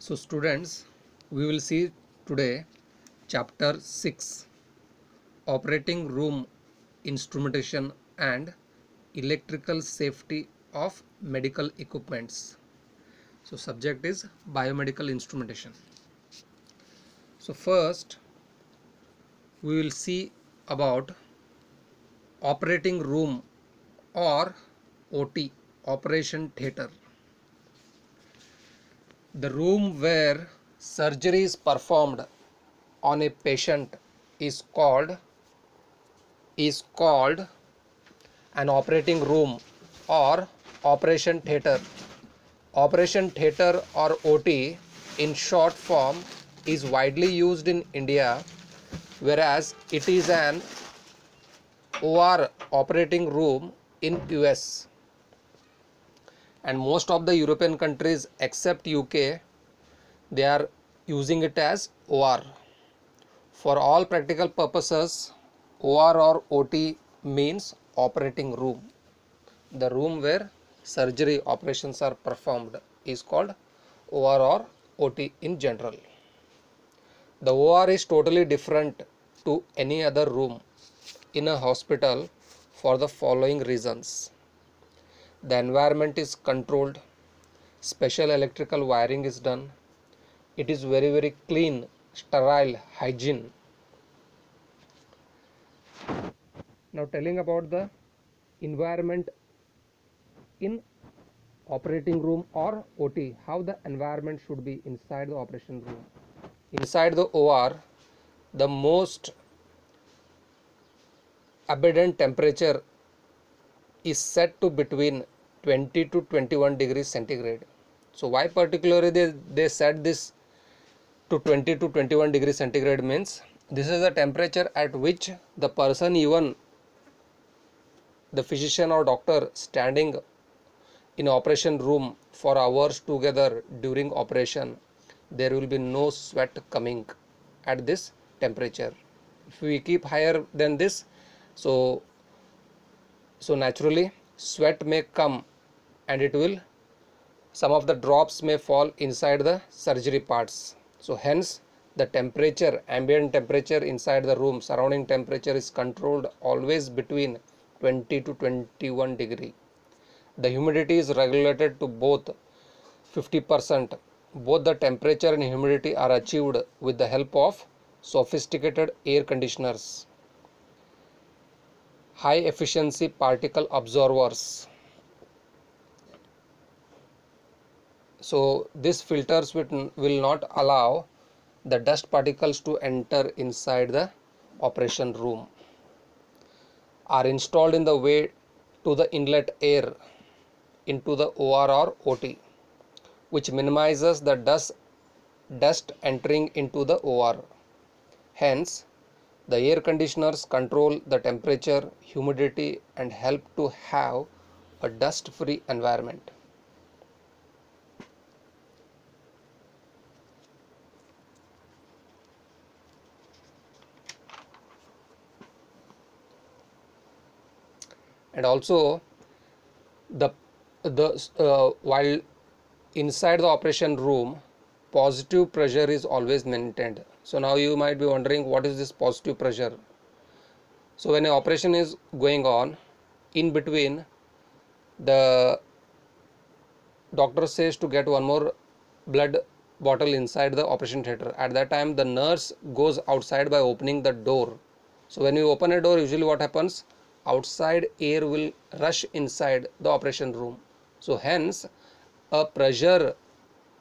So students, we will see today chapter 6, operating room instrumentation and electrical safety of medical equipments. So subject is biomedical instrumentation. So first we will see about operating room or OT, operation theatre. The room where surgery is performed on a patient is called an operating room or operation theatre. Operation theatre or OT in short form is widely used in India, whereas it is an OR, operating room, in US, and most of the European countries except UK, they are using it as OR. For all practical purposes, OR or OT means operating room. The room where surgery operations are performed is called OR or OT in general. The OR is totally different to any other room in a hospital for the following reasons. The environment is controlled, special electrical wiring is done, it is very clean, sterile, hygiene. Now telling about the environment in operating room or OT, how the environment should be inside the operation room. Inside the OR, the most abundant temperature is set to between 20 to 21 degrees centigrade. So why particularly they set this to 20 to 21 degrees centigrade means this is the temperature at which the person, even the physician or doctor, standing in operation room for hours together during operation, there will be no sweat coming at this temperature. If we keep higher than this, so naturally sweat may come and it will, some of the drops may fall inside the surgery parts. So hence the temperature, ambient temperature inside the room, surrounding temperature is controlled always between 20 to 21 degree. The humidity is regulated to both 50%. Both the temperature and humidity are achieved with the help of sophisticated air conditioners, high efficiency particle absorbers. So these filters will not allow the dust particles to enter inside the operation room, are installed in the way to the inlet air into the OR or OT, which minimizes the dust entering into the OR. Hence, the air conditioners control the temperature, humidity, and help to have a dust-free environment. And also, while inside the operation room, positive pressure is always maintained. So now you might be wondering, what is this positive pressure? So when an operation is going on, in between, the doctor says to get one more blood bottle inside the operation theatre. At that time, the nurse goes outside by opening the door. So when you open a door, usually what happens? Outside air will rush inside the operation room. So hence, a pressure,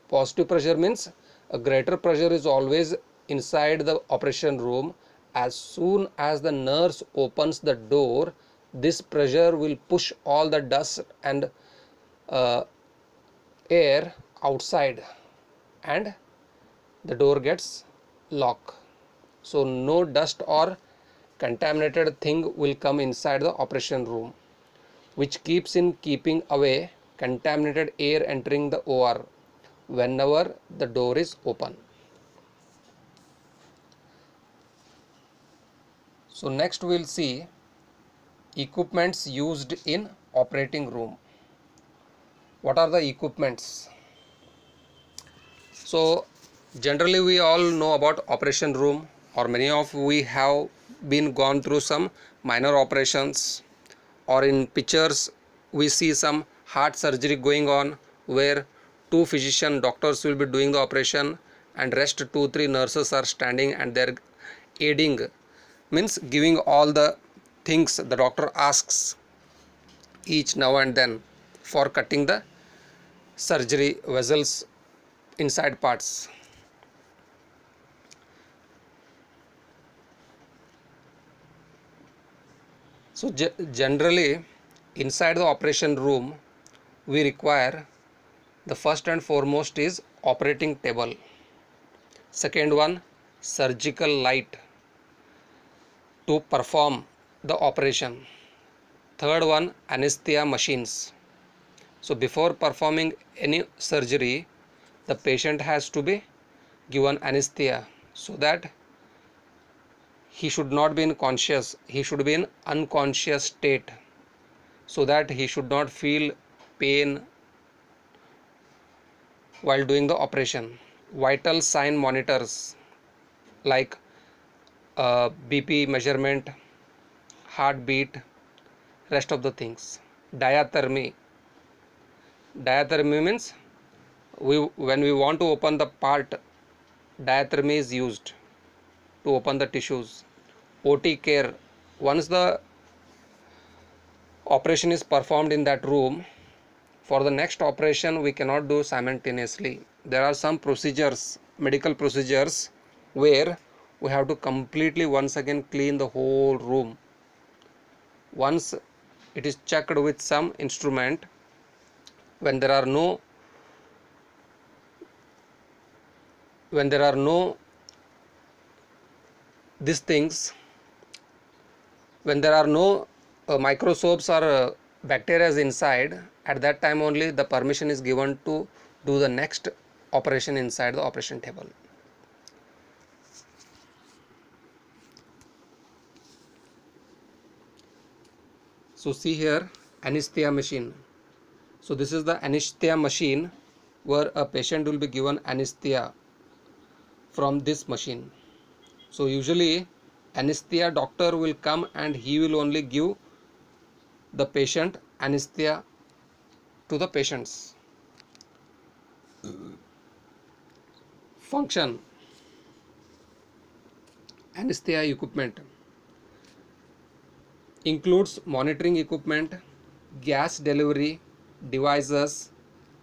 positive pressure means a greater pressure is always inside the operation room. As soon as the nurse opens the door, this pressure will push all the dust and air outside and the door gets locked. So no dust or contaminated thing will come inside the operation room, which keeping away contaminated air entering the OR whenever the door is open. So next we will see equipments used in operating room. What are the equipments? So generally we all know about operation room, or many of we have been gone through some minor operations, or in pictures we see some heart surgery going on where two physician doctors will be doing the operation and rest 2-3 nurses are standing and they're aiding, means giving all the things the doctor asks each now and then for cutting the surgery vessels inside parts. So generally inside the operation room we require, the first and foremost is operating table, second one surgical light to perform the operation, third one anesthesia machines. So before performing any surgery the patient has to be given anesthesia so that he should not be in conscious, he should be in unconscious state, so that he should not feel pain while doing the operation. Vital sign monitors like BP measurement, heartbeat, rest of the things. Diathermy. Diathermy means when we want to open the part, diathermy is used to open the tissues. OT care. Once the operation is performed in that room, for the next operation we cannot do simultaneously. There are some procedures, medical procedures, where we have to completely once again clean the whole room. Once it is checked with some instrument, when there are no these things, when there are no microscopes or bacteria inside, at that time only the permission is given to do the next operation inside the operation table. So see here, anesthesia machine. So this is the anesthesia machine where a patient will be given anesthesia from this machine. So usually anesthesia doctor will come and he will only give the patient anesthesia to the patients. Function. Anesthesia equipment includes monitoring equipment, gas delivery devices,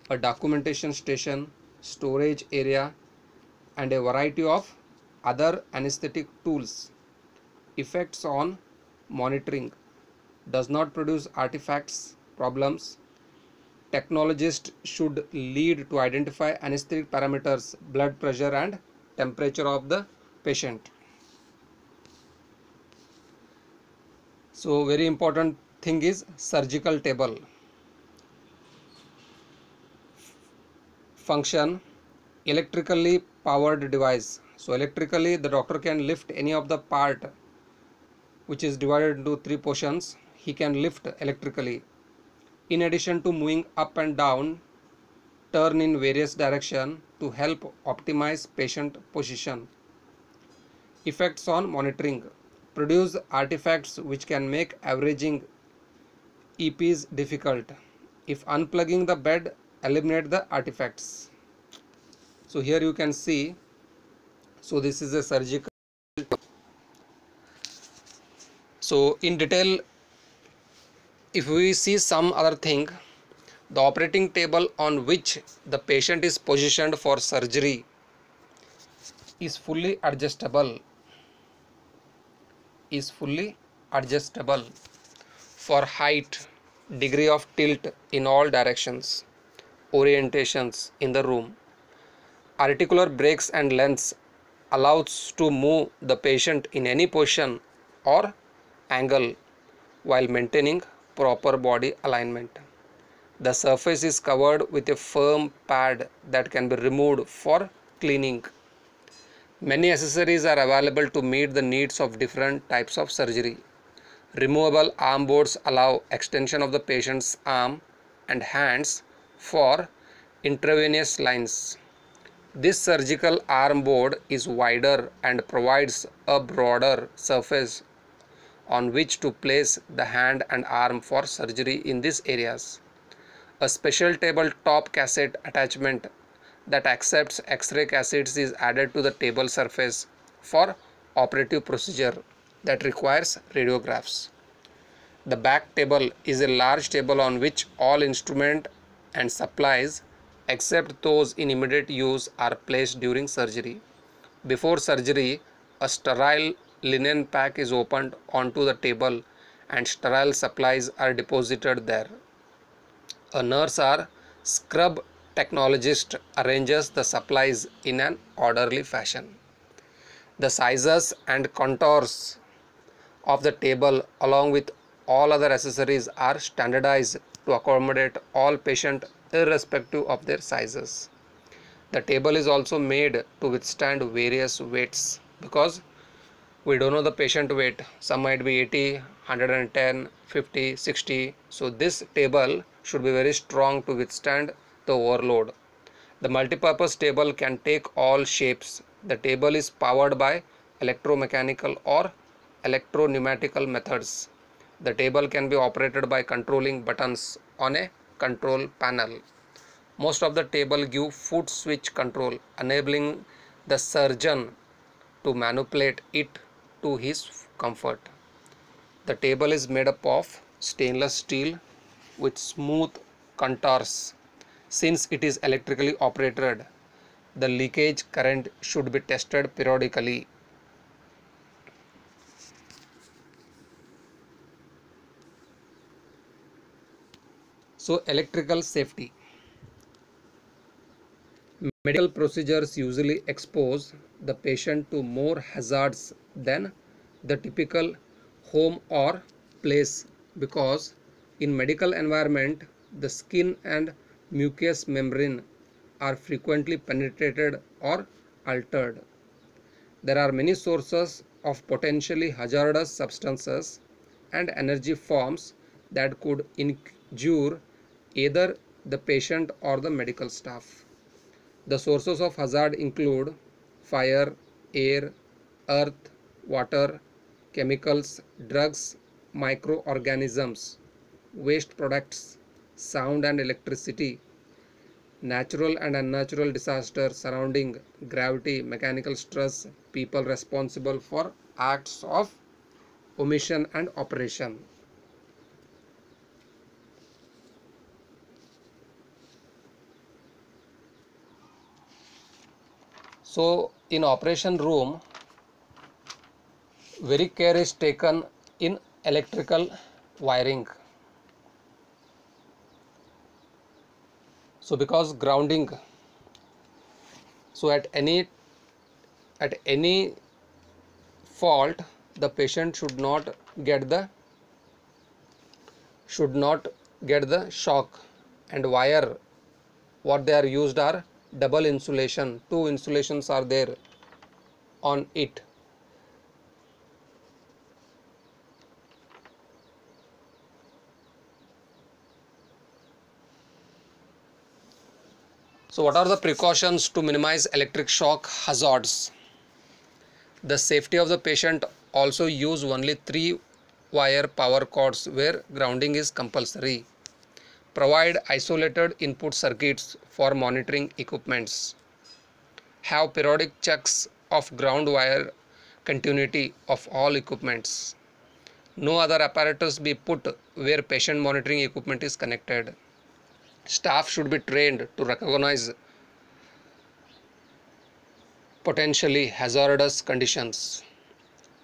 a documentation station, storage area, and a variety of other anesthetic tools. Effects on monitoring. Does not produce artifacts, problems. Technologist should lead to identify anesthetic parameters, blood pressure and temperature of the patient. So very important thing is surgical table. Function, electrically powered device. So electrically the doctor can lift any of the part which is divided into 3 portions. He can lift electrically. In addition to moving up and down, turn in various directions to help optimize patient position. Effects on monitoring. Produce artifacts which can make averaging EPs difficult. If unplugging the bed, eliminate the artifacts. So here you can see, so this is a surgical. So in detail, if we see some other thing, the operating table on which the patient is positioned for surgery is fully adjustable, for height, degree of tilt in all directions, orientations in the room. Articular breaks and lengths allows to move the patient in any position or angle while maintaining proper body alignment. The surface is covered with a firm pad that can be removed for cleaning. Many accessories are available to meet the needs of different types of surgery. Removable arm boards allow extension of the patient's arm and hands for intravenous lines. This surgical arm board is wider and provides a broader surface on which to place the hand and arm for surgery in these areas. A special tabletop cassette attachment that accepts X-ray cassettes is added to the table surface for operative procedure that requires radiographs. The back table is a large table on which all instrument and supplies except those in immediate use are placed during surgery. Before surgery, a sterile linen pack is opened onto the table and sterile supplies are deposited there. A nurse or scrub technologist arranges the supplies in an orderly fashion. The sizes and contours of the table along with all other accessories are standardized to accommodate all patients irrespective of their sizes. The table is also made to withstand various weights because we don't know the patient weight. Some might be 80, 110, 50, 60. So this table should be very strong to withstand the overload. The multipurpose table can take all shapes. The table is powered by electromechanical or electro-pneumatical methods. The table can be operated by controlling buttons on a control panel. Most of the table give foot switch control, enabling the surgeon to manipulate it to his comfort. The table is made up of stainless steel with smooth contours. Since it is electrically operated, the leakage current should be tested periodically. So, electrical safety. Medical procedures usually expose the patient to more hazards than the typical home or place because in medical environment the skin and mucous membrane are frequently penetrated or altered. There are many sources of potentially hazardous substances and energy forms that could injure either the patient or the medical staff. The sources of hazard include fire, air, earth, water, chemicals, drugs, microorganisms, waste products, sound and electricity, natural and unnatural disasters surrounding gravity, mechanical stress, people responsible for acts of omission and operation. So in operation room, very care is taken in electrical wiring. So because grounding, so at any fault the patient should not get the shock, and wire what they are used are double insulation. Two insulations are there on it. So what are the precautions to minimize electric shock hazards? The safety of the patient also use only 3-wire power cords where grounding is compulsory. Provide isolated input circuits for monitoring equipments. Have periodic checks of ground wire continuity of all equipments. No other apparatus be put where patient monitoring equipment is connected. Staff should be trained to recognize potentially hazardous conditions.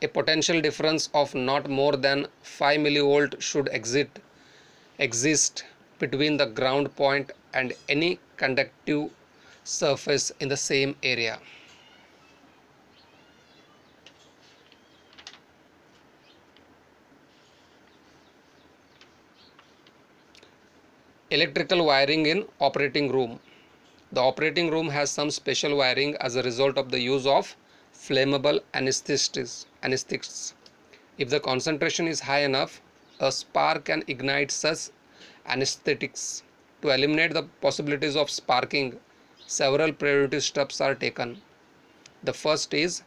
A potential difference of not more than 5 millivolt should exist between the ground point and any conductive surface in the same area. Electrical wiring in operating room. The operating room has some special wiring as a result of the use of flammable anesthetics. If the concentration is high enough, a spark can ignite such anesthetics. To eliminate the possibilities of sparking, several preventive steps are taken. The first is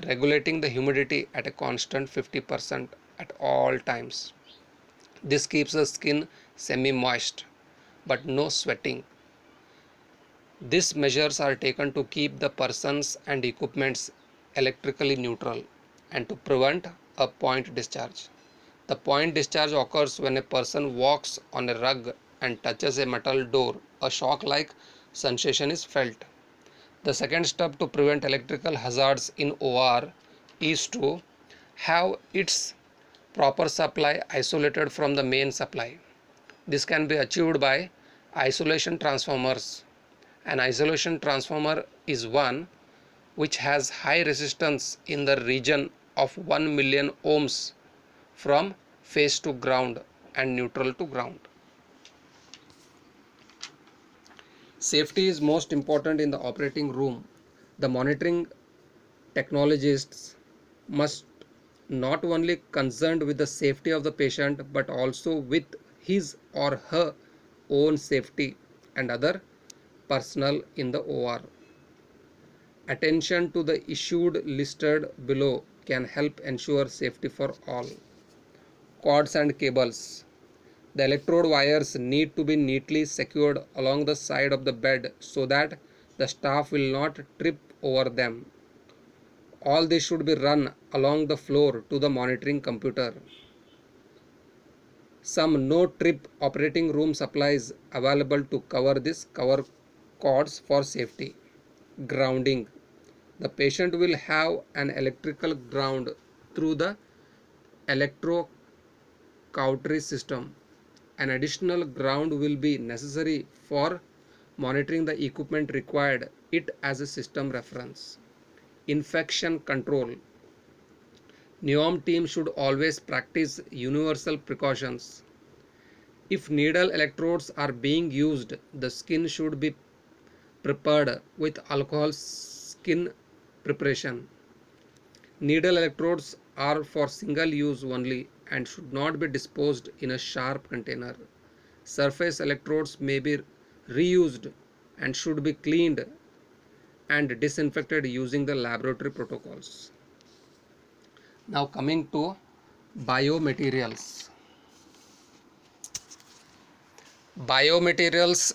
regulating the humidity at a constant 50% at all times. This keeps the skin semi-moist but no sweating. These measures are taken to keep the persons and equipments electrically neutral and to prevent a point discharge. The point discharge occurs when a person walks on a rug and touches a metal door. A shock-like sensation is felt. The second step to prevent electrical hazards in OR is to have its proper supply isolated from the main supply. This can be achieved by isolation transformers. An isolation transformer is one which has high resistance in the region of 1 million ohms from phase to ground and neutral to ground. Safety is most important in the operating room. The monitoring technologists must not only concerned with the safety of the patient but also with his or her own safety and other personnel in the OR. Attention to the issues listed below can help ensure safety for all. Cords and cables. The electrode wires need to be neatly secured along the side of the bed so that the staff will not trip over them. All this should be run along the floor to the monitoring computer. Some no-trip operating room supplies available to cover this cover cords for safety. Grounding. The patient will have an electrical ground through the electrocautery system. An additional ground will be necessary for monitoring the equipment required it as a system reference. Infection control. NEOM team should always practice universal precautions. If needle electrodes are being used, the skin should be prepared with alcohol skin preparation. Needle electrodes are for single use only and should not be disposed in a sharp container. Surface electrodes may be reused and should be cleaned and disinfected using the laboratory protocols. Now coming to biomaterials. Biomaterials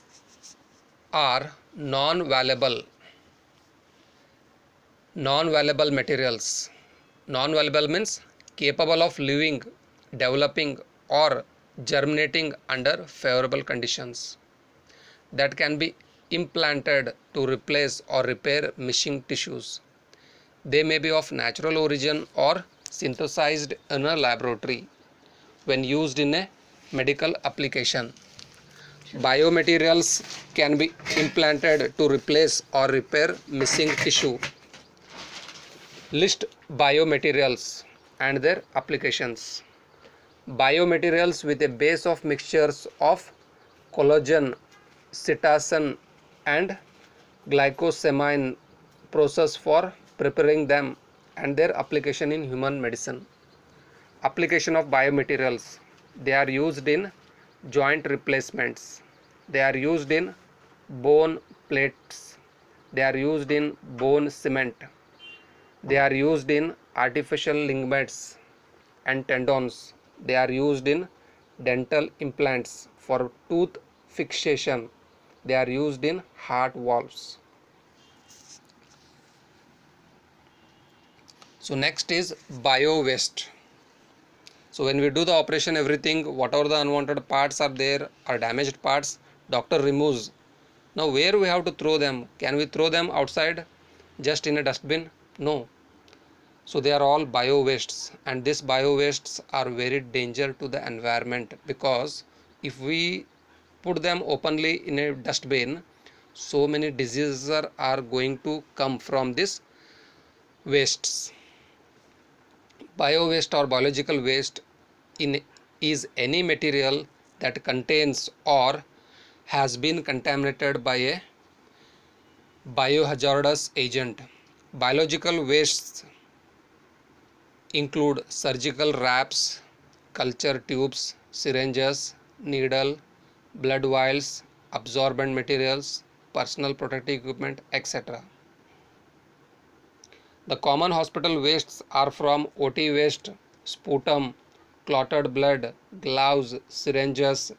are non-valuable materials. Non-valuable means capable of living, developing or germinating under favorable conditions, that can be implanted to replace or repair missing tissues. They may be of natural origin or synthesized in a laboratory when used in a medical application. Biomaterials can be implanted to replace or repair missing tissue. List biomaterials and their applications. Biomaterials with a base of mixtures of collagen, cetacean and glycosamine process for preparing them and their application in human medicine. Application of biomaterials. They are used in joint replacements. They are used in bone plates. They are used in bone cement. They are used in artificial ligaments and tendons. They are used in dental implants for tooth fixation. They are used in heart valves. So next is bio waste. So when we do the operation, everything, whatever the unwanted parts are there or damaged parts, doctor removes. Now where we have to throw them? Can we throw them outside just in a dustbin? No. So they are all bio wastes, and these bio wastes are very dangerous to the environment, because if we put them openly in a dustbin, so many diseases are going to come from these wastes. Bio waste or biological waste is any material that contains or has been contaminated by a biohazardous agent. Biological wastes include surgical wraps, culture tubes, syringes, needle, blood vials, absorbent materials, personal protective equipment, etc. The common hospital wastes are from OT waste, sputum, clotted blood, gloves, syringes,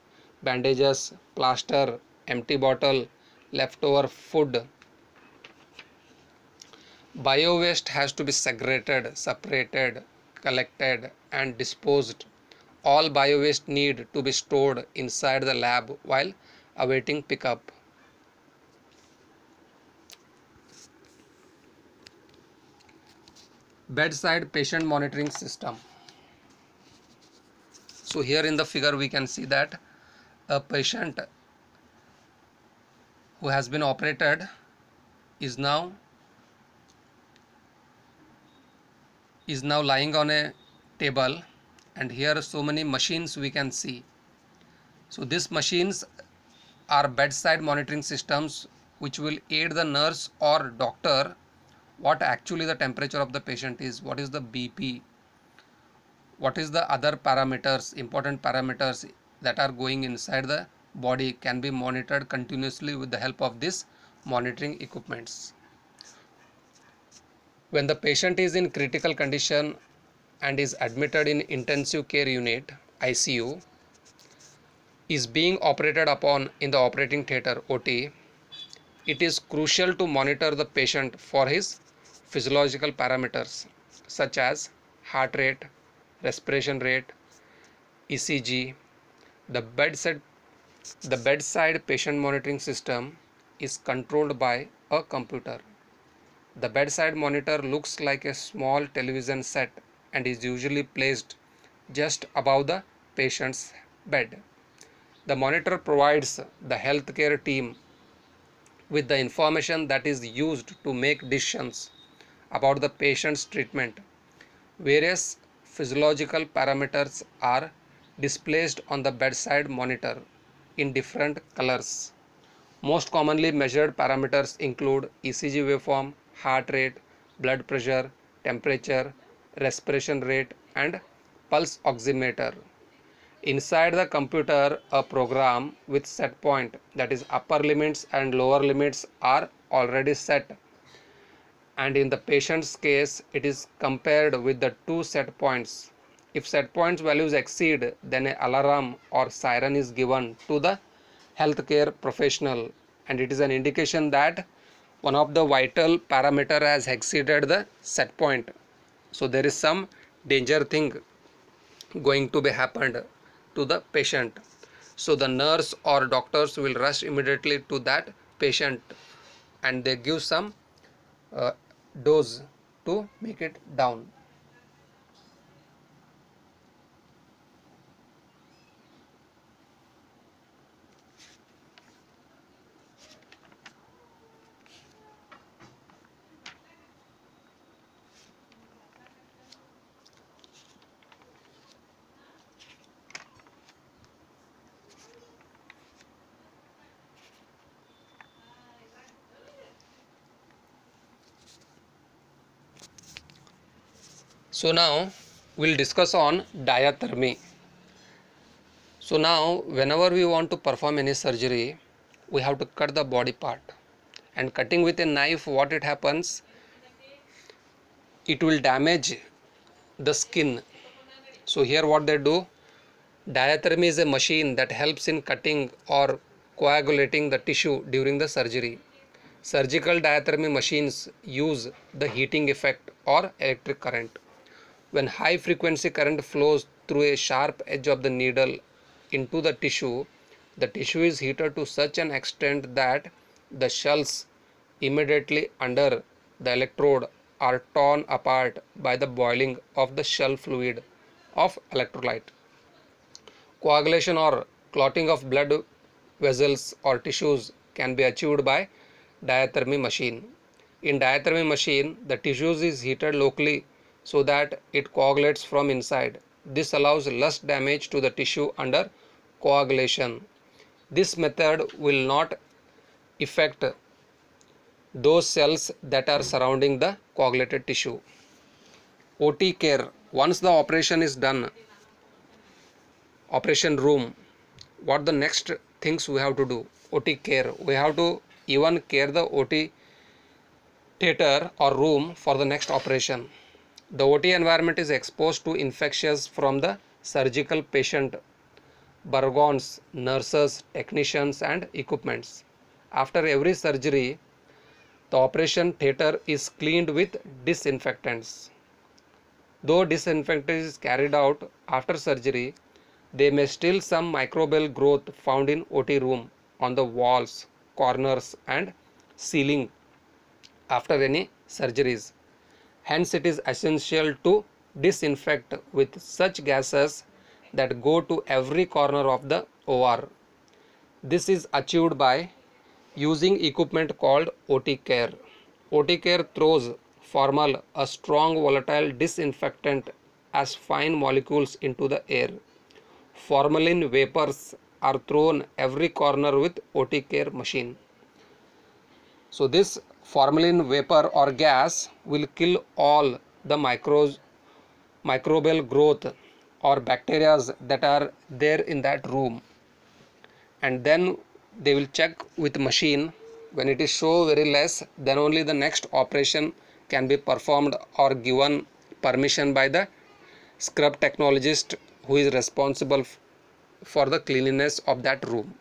bandages, plaster, empty bottle, leftover food. Bio waste has to be segregated, separated, collected and disposed. All bio waste need to be stored inside the lab while awaiting pickup. Bedside patient monitoring system. So here in the figure we can see that a patient who has been operated is now lying on a table, and here are so many machines we can see. So these machines are bedside monitoring systems which will aid the nurse or doctor what actually the temperature of the patient is, what is the BP, what is the other parameters, important parameters that are going inside the body can be monitored continuously with the help of this monitoring equipments. When the patient is in critical condition and is admitted in intensive care unit ICU, is being operated upon in the operating theatre OT, it is crucial to monitor the patient for his physiological parameters such as heart rate, respiration rate, ECG. The bedside patient monitoring system is controlled by a computer. The bedside monitor looks like a small television set and is usually placed just above the patient's bed. The monitor provides the healthcare team with the information that is used to make decisions about the patient's treatment. Various physiological parameters are displayed on the bedside monitor in different colors. Most commonly measured parameters include ECG waveform, heart rate, blood pressure, temperature, respiration rate, and pulse oximeter. Inside the computer, a program with set point, that is upper limits and lower limits, are already set, and in the patient's case it is compared with the two set points. If set points values exceed, then an alarm or siren is given to the healthcare professional, and it is an indication that one of the vital parameter has exceeded the set point. So there is some danger thing going to be happened to the patient. So the nurse or doctors will rush immediately to that patient and they give some dose to make it down. So now we'll discuss on diathermy. So now whenever we want to perform any surgery, we have to cut the body part, and cutting with a knife, what it happens, it will damage the skin. So here what they do, diathermy is a machine that helps in cutting or coagulating the tissue during the surgery. Surgical diathermy machines use the heating effect or electric current. When high frequency current flows through a sharp edge of the needle into the tissue is heated to such an extent that the shells immediately under the electrode are torn apart by the boiling of the shell fluid of electrolyte. Coagulation or clotting of blood vessels or tissues can be achieved by diathermy machine. In diathermy machine, the tissues is heated locally so that it coagulates from inside. This allows less damage to the tissue under coagulation. This method will not affect those cells that are surrounding the coagulated tissue. OT care. Once the operation is done, operation room, what the next things we have to do? OT care. We have to even care the OT theater or room for the next operation. The OT environment is exposed to infections from the surgical patient, burgons, nurses, technicians and equipments. After every surgery, the operation theater is cleaned with disinfectants. Though disinfectant is carried out after surgery, there may still some microbial growth found in OT room on the walls, corners and ceiling after any surgeries. Hence, it is essential to disinfect with such gases that go to every corner of the OR. This is achieved by using equipment called OT care. OT care throws formal, a strong volatile disinfectant as fine molecules into the air. Formalin vapors are thrown every corner with OT care machine. So this formalin vapor or gas will kill all the microbial growth or bacteria that are there in that room, and then they will check with machine. When it is show very less, then only the next operation can be performed or given permission by the scrub technologist who is responsible for the cleanliness of that room.